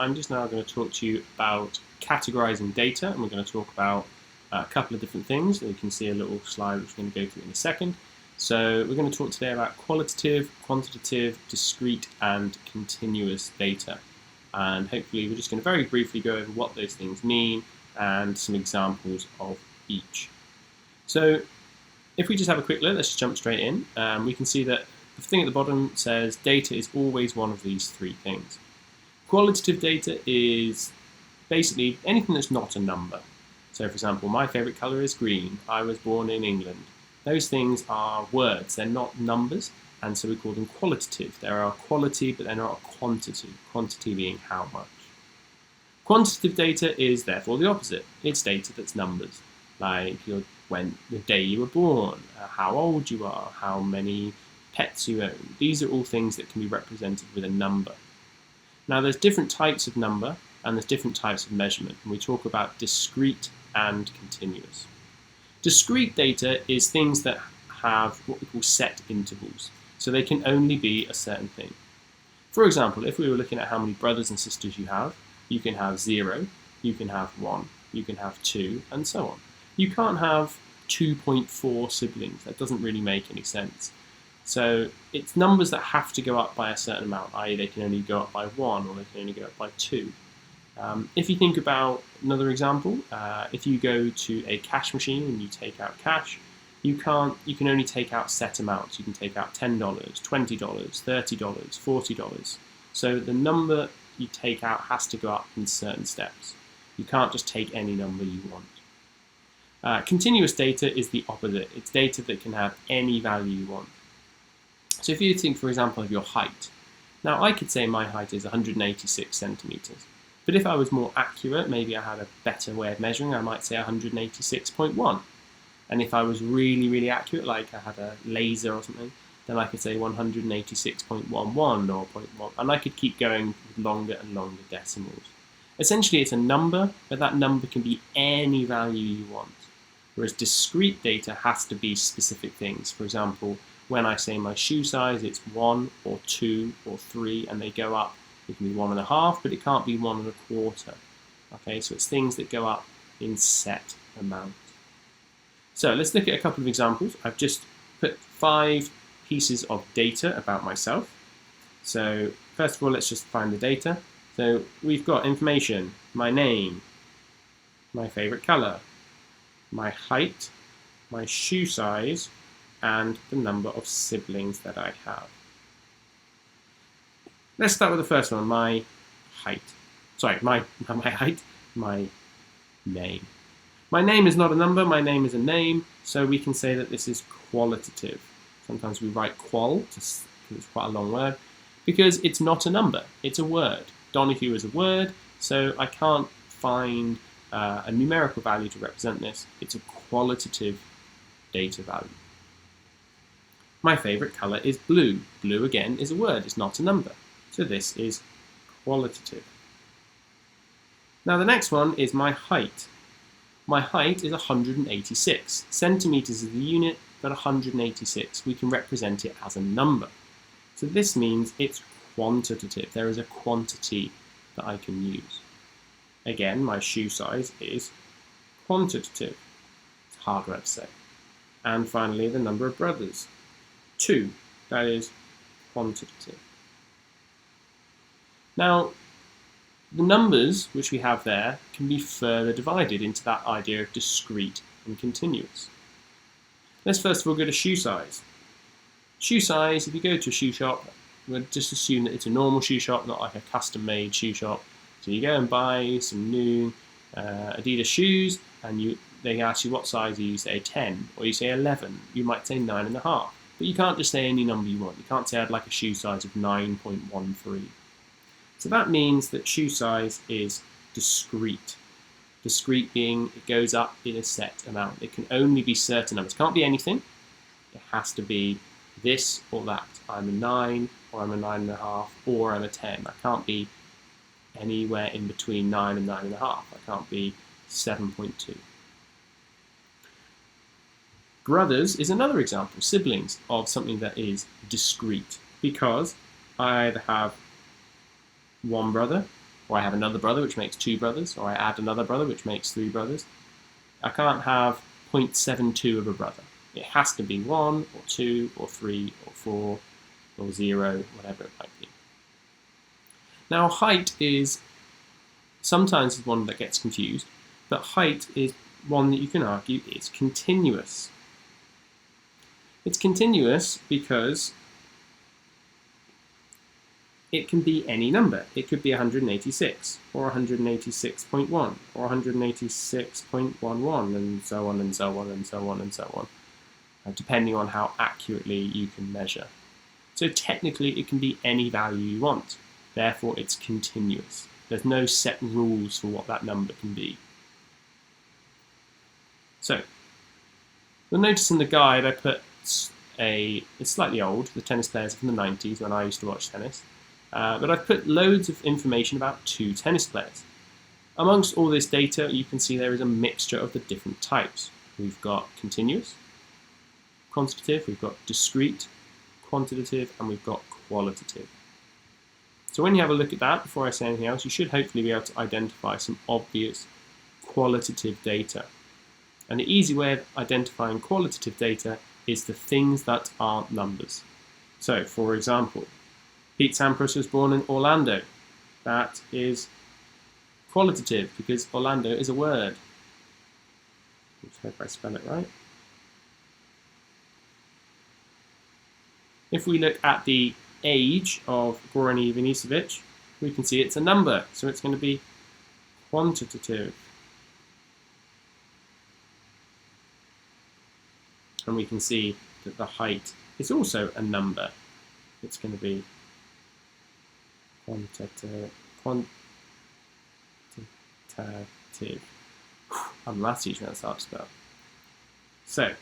I'm just now going to talk to you about categorizing data, and we're going to talk about a couple of different things. You can see a little slide which we're going to go through in a second. So we're going to talk today about qualitative, quantitative, discrete, and continuous data. And hopefully we're just going to very briefly go over what those things mean and some examples of each. So if we just have a quick look, let's just jump straight in. We can see that the thing at the bottom says data is always one of these three things. Qualitative data is basically anything that's not a number. So for example, my favourite colour is green. I was born in England. Those things are words, they're not numbers, and so we call them qualitative. They are a quality, but they're not a quantity, quantity being how much. Quantitative data is therefore the opposite. It's data that's numbers, like the day you were born, how old you are, how many pets you own. These are all things that can be represented with a number. Now there's different types of number and there's different types of measurement, and we talk about discrete and continuous. Discrete data is things that have what we call set intervals, so they can only be a certain thing. For example, if we were looking at how many brothers and sisters you can have 0, you can have 1, you can have 2, and so on. You can't have 2.4 siblings. That doesn't really make any sense. So it's numbers that have to go up by a certain amount, i.e. they can only go up by 1 or they can only go up by 2. If you think about another example, if you go to a cash machine and you take out cash, you can only take out set amounts. You can take out $10, $20, $30, $40. So the number you take out has to go up in certain steps. You can't just take any number you want. Continuous data is the opposite. It's data that can have any value you want. So if you think, for example, of your height. Now I could say my height is 186 centimeters. But if I was more accurate, maybe I had a better way of measuring, I might say 186.1. And if I was really, really accurate, like I had a laser or something, then I could say 186.11 or 0.1. And I could keep going with longer and longer decimals. Essentially, it's a number, but that number can be any value you want. Whereas discrete data has to be specific things. For example, when I say my shoe size, it's 1 or 2 or 3, and they go up. It can be 1.5, but it can't be 1.25. Okay, so it's things that go up in set amounts. So let's look at a couple of examples. I've just put 5 pieces of data about myself. So first of all, let's just find the data. So we've got information, my name, my favorite color, my height, my shoe size, and the number of siblings that I have. Let's start with the first one, my height. Sorry, my height, my name. My name is not a number, my name is a name, so we can say that this is qualitative. Sometimes we write qual, because it's quite a long word, because it's not a number, it's a word. Donahue is a word, so I can't find a numerical value to represent this. It's a qualitative data value. My favorite color is blue. Blue, again, is a word, it's not a number. So this is qualitative. Now the next one is my height. My height is 186. Centimeters is the unit, but 186. We can represent it as a number. So this means it's quantitative. There is a quantity that I can use. Again, my shoe size is quantitative. It's a hard word to say. And finally, the number of brothers. 2. That is quantitative. Now, the numbers which we have there can be further divided into that idea of discrete and continuous. Let's first of all go to shoe size. Shoe size, if you go to a shoe shop, we'll just assume that it's a normal shoe shop, not like a custom-made shoe shop. So you go and buy some new Adidas shoes, and they ask you what size you say 10, or you say 11. You might say 9.5. But you can't just say any number you want. You can't say I'd like a shoe size of 9.13. So that means that shoe size is discrete. Discrete being it goes up in a set amount. It can only be certain numbers. It can't be anything. It has to be this or that. I'm a 9, or I'm a 9.5, or I'm a 10. I can't be anywhere in between 9 and 9.5. I can't be 7.2. Brothers is another example, siblings, of something that is discrete, because I either have one brother or I have another brother which makes 2 brothers, or I add another brother which makes 3 brothers. I can't have 0.72 of a brother. It has to be 1 or 2 or 3 or 4 or 0, whatever it might be. Now height is sometimes one that gets confused, but height is one that you can argue is continuous. It's continuous because it can be any number. It could be 186, or 186.1, or 186.11, and so on and so on and so on and so on, depending on how accurately you can measure. So technically it can be any value you want. Therefore it's continuous. There's no set rules for what that number can be. So, you'll notice in the guide I put it's slightly old, the tennis players from the 90s when I used to watch tennis, but I've put loads of information about 2 tennis players. Amongst all this data, you can see there is a mixture of the different types. We've got continuous, quantitative, we've got discrete, quantitative, and we've got qualitative. So when you have a look at that, before I say anything else, you should hopefully be able to identify some obvious qualitative data. And the easy way of identifying qualitative data is the things that aren't numbers. So, for example, Pete Sampras was born in Orlando. That is qualitative because Orlando is a word. Let's hope I spell it right. If we look at the age of Goran Ivanisevic, we can see it's a number, so it's going to be quantitative. And we can see that the height is also a number. It's going to be quantitative. I'm a maths teacher, that's hard to spell. So,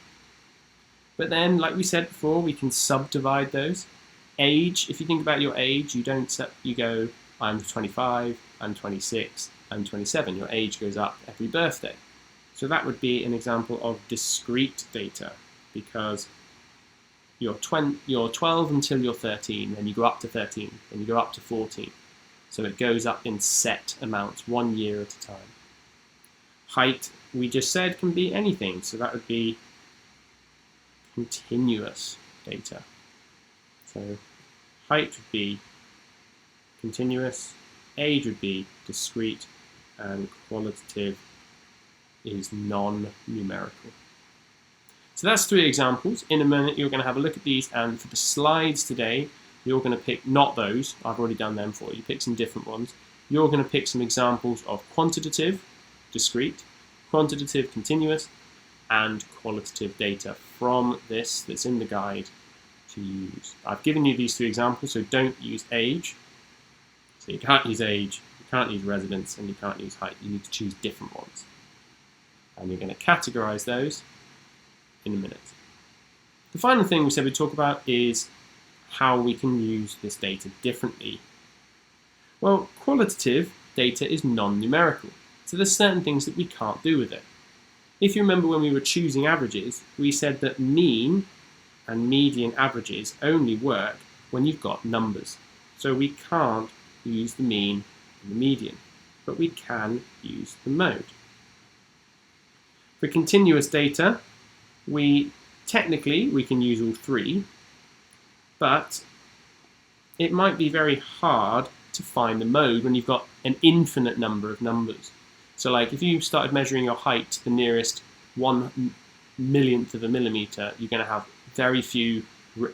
but then, like we said before, we can subdivide those. Age, if you think about your age, you go, I'm 25, I'm 26, I'm 27. Your age goes up every birthday. So that would be an example of discrete data, because you're 12 until you're 13, then you go up to 13, then you go up to 14. So it goes up in set amounts, 1 year at a time. Height, we just said, can be anything, so that would be continuous data. So height would be continuous, age would be discrete, and qualitative is non-numerical. So that's 3 examples. In a minute you're going to have a look at these, and for the slides today you're going to pick not those, I've already done them for you, pick some different ones. You're going to pick some examples of quantitative, discrete, quantitative, continuous, and qualitative data from this that's in the guide to use. I've given you these 3 examples, so don't use age. So you can't use age, you can't use residence, and you can't use height. You need to choose different ones. And you're going to categorize those in a minute. The final thing we said we'd talk about is how we can use this data differently. Well, qualitative data is non-numerical, so there's certain things that we can't do with it. If you remember when we were choosing averages, we said that mean and median averages only work when you've got numbers. So we can't use the mean and the median, but we can use the mode. For continuous data, technically we can use all 3, but it might be very hard to find the mode when you've got an infinite number of numbers. So like if you started measuring your height to the nearest 1/1000th of a millimeter, you're going to have very few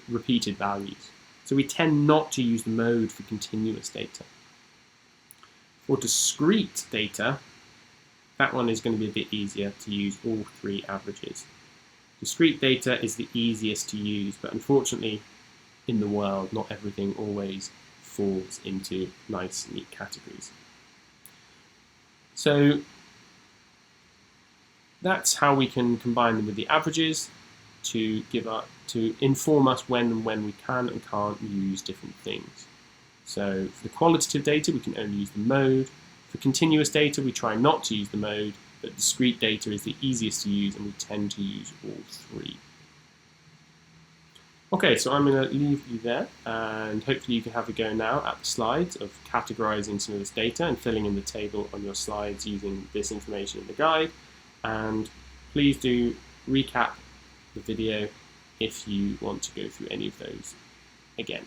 repeated values. So we tend not to use the mode for continuous data. For discrete data, that one is going to be a bit easier to use all 3 averages. Discrete data is the easiest to use, but unfortunately in the world not everything always falls into nice, neat categories. So that's how we can combine them with the averages to inform us when and when we can and can't use different things. So for the qualitative data, we can only use the mode. For continuous data, we try not to use the mode, but discrete data is the easiest to use, and we tend to use all 3. Okay, so I'm going to leave you there, and hopefully you can have a go now at the slides of categorizing some of this data and filling in the table on your slides using this information in the guide. And please do recap the video if you want to go through any of those again.